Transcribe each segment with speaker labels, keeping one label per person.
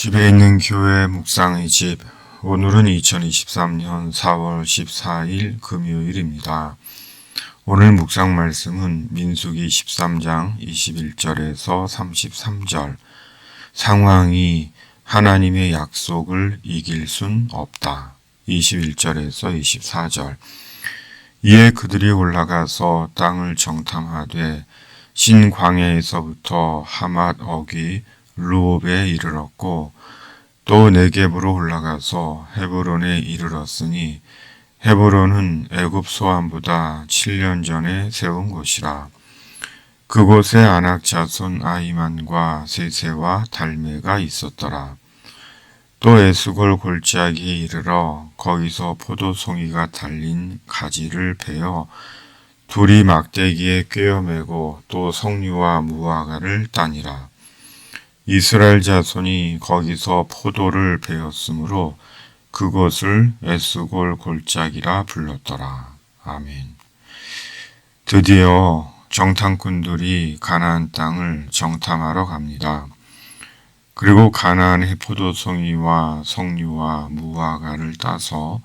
Speaker 1: 집에 있는 교회 묵상의 집. 오늘은 2023년 4월 14일 금요일입니다. 오늘 묵상 말씀은 민수기 13장 21절에서 33절. 상황이 하나님의 약속을 이길 순 없다. 21절에서 24절. 이에 그들이 올라가서 땅을 정탐하되 신광야에서부터 하맛 어귀 루옵에 이르렀고 또 네겝으로 올라가서 헤브론에 이르렀으니 헤브론은 애굽 소환보다 7년 전에 세운 곳이라. 그곳에 아낙 자손 아히만과 세세와 달메가 있었더라. 또 에스골 골짜기에 이르러 거기서 포도송이가 달린 가지를 베어 둘이 막대기에 꿰어매고 또 석류와 무화과를 따니라. 이스라엘 자손이 거기서 포도를 베었으므로 그곳을 에스골 골짜기라 불렀더라. 아멘. 드디어 정탐꾼들이 가나안 땅을 정탐하러 갑니다. 그리고 가나안의 포도송이와 석류와 무화과를 따서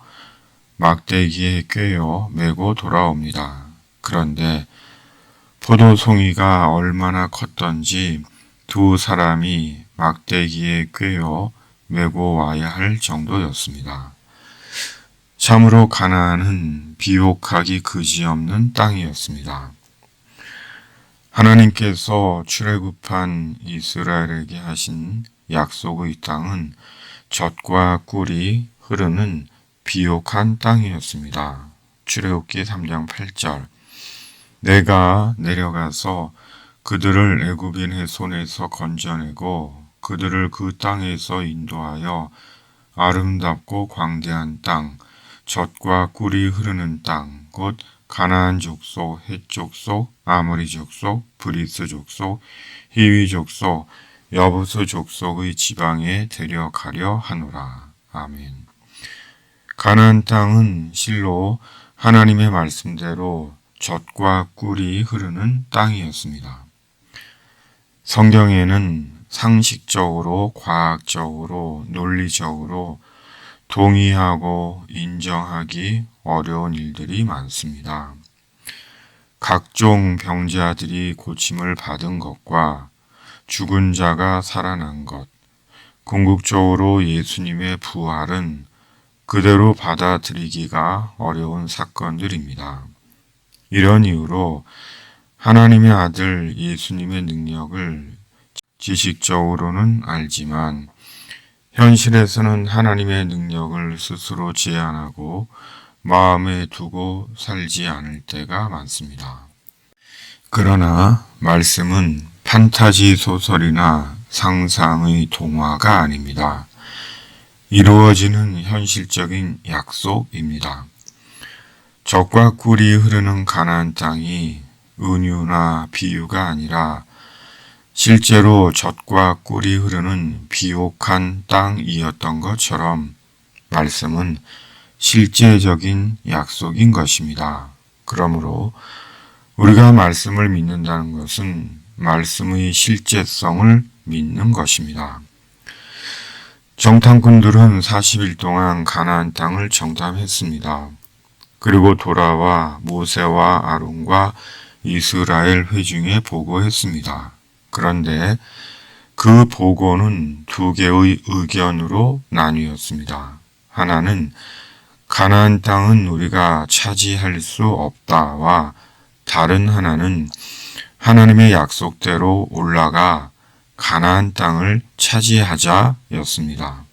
Speaker 1: 막대기에 꿰어 메고 돌아옵니다. 그런데 포도송이가 얼마나 컸던지 두 사람이 막대기에 꿰어 메고 와야 할 정도였습니다. 참으로 가나안은 비옥하기 그지없는 땅이었습니다. 하나님께서 출애굽한 이스라엘에게 하신 약속의 땅은 젖과 꿀이 흐르는 비옥한 땅이었습니다. 출애굽기 3장 8절. 내가 내려가서 그들을 애굽인의 손에서 건져내고 그들을 그 땅에서 인도하여 아름답고 광대한 땅, 젖과 꿀이 흐르는 땅, 곧 가나안 족속, 헷 족속, 아모리 족속, 브리스 족속, 히위 족속, 여부스 족속의 지방에 데려가려 하노라. 아멘. 가나안 땅은 실로 하나님의 말씀대로 젖과 꿀이 흐르는 땅이었습니다. 성경에는 상식적으로, 과학적으로, 논리적으로 동의하고 인정하기 어려운 일들이 많습니다. 각종 병자들이 고침을 받은 것과 죽은 자가 살아난 것, 궁극적으로 예수님의 부활은 그대로 받아들이기가 어려운 사건들입니다. 이런 이유로 하나님의 아들 예수님의 능력을 지식적으로는 알지만 현실에서는 하나님의 능력을 스스로 제한하고 마음에 두고 살지 않을 때가 많습니다. 그러나 말씀은 판타지 소설이나 상상의 동화가 아닙니다. 이루어지는 현실적인 약속입니다. 젖과 꿀이 흐르는 가나안 땅이 은유나 비유가 아니라 실제로 젖과 꿀이 흐르는 비옥한 땅이었던 것처럼 말씀은 실제적인 약속인 것입니다. 그러므로 우리가 말씀을 믿는다는 것은 말씀의 실제성을 믿는 것입니다. 정탐꾼들은 40일 동안 가나안 땅을 정탐했습니다. 그리고 돌아와 모세와 아론과 이스라엘 회중에 보고했습니다. 그런데 그 보고는 두 개의 의견으로 나뉘었습니다. 하나는 가나안 땅은 우리가 차지할 수 없다와 다른 하나는 하나님의 약속대로 올라가 가나안 땅을 차지하자였습니다.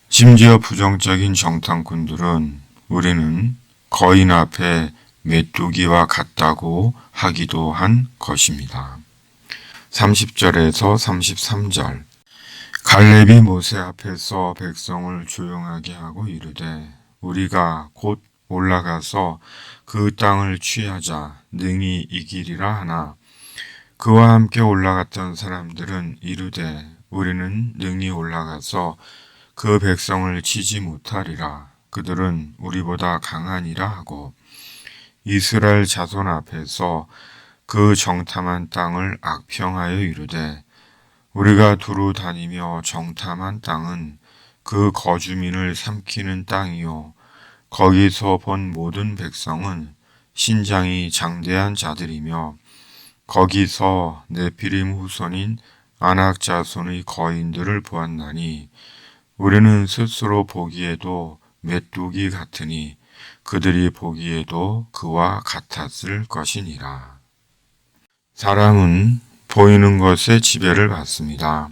Speaker 1: 심지어 부정적인 정탐꾼들은 우리는 거인 앞에 메뚜기와 같다고 하기도 한 것입니다. 30절에서 33절. 갈렙이 모세 앞에서 백성을 조용하게 하고 이르되 우리가 곧 올라가서 그 땅을 취하자 능히 이기리라 하나 그와 함께 올라갔던 사람들은 이르되 우리는 능히 올라가서 그 백성을 치지 못하리라. 그들은 우리보다 강하니라 하고 이스라엘 자손 앞에서 그 정탐한 땅을 악평하여 이르되 우리가 두루 다니며 정탐한 땅은 그 거주민을 삼키는 땅이요. 거기서 본 모든 백성은 신장이 장대한 자들이며 거기서 네피림 후손인 아낙 자손의 거인들을 보았나니 우리는 스스로 보기에도 메뚜기 같으니 그들이 보기에도 그와 같았을 것이니라. 사람은 보이는 것에 지배를 받습니다.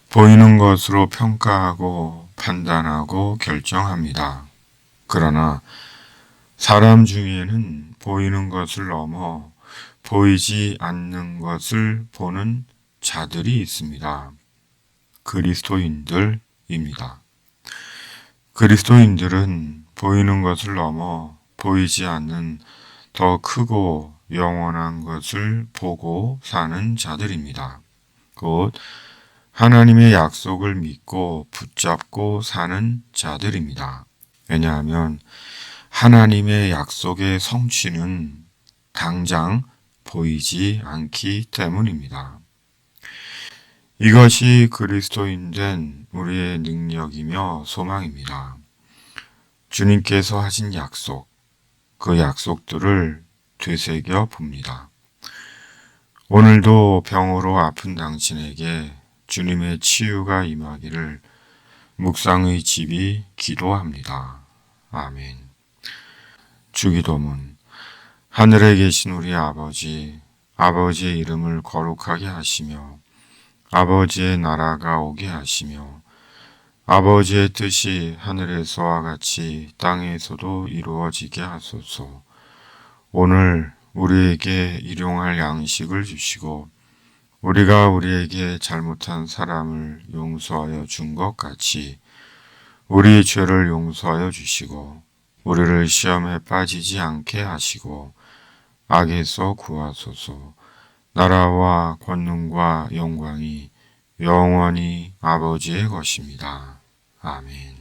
Speaker 1: 보이는 것으로 평가하고 판단하고 결정합니다. 그러나 사람 중에는 보이는 것을 넘어 보이지 않는 것을 보는 자들이 있습니다. 그리스도인들입니다. 그리스도인들은 보이는 것을 넘어 보이지 않는 더 크고 영원한 것을 보고 사는 자들입니다. 곧 하나님의 약속을 믿고 붙잡고 사는 자들입니다. 왜냐하면 하나님의 약속의 성취는 당장 보이지 않기 때문입니다. 이것이 그리스도인 된 우리의 능력이며 소망입니다. 주님께서 하신 약속, 그 약속들을 되새겨 봅니다. 오늘도 병으로 아픈 당신에게 주님의 치유가 임하기를 묵상의 집이 기도합니다. 아멘. 주기도문. 하늘에 계신 우리 아버지, 아버지의 이름을 거룩하게 하시며 아버지의 나라가 오게 하시며 아버지의 뜻이 하늘에서와 같이 땅에서도 이루어지게 하소서. 오늘 우리에게 일용할 양식을 주시고 우리가 우리에게 잘못한 사람을 용서하여 준 것 같이 우리 죄를 용서하여 주시고 우리를 시험에 빠지지 않게 하시고 악에서 구하소서. 나라와 권능과 영광이 영원히 아버지의 것입니다. 아멘.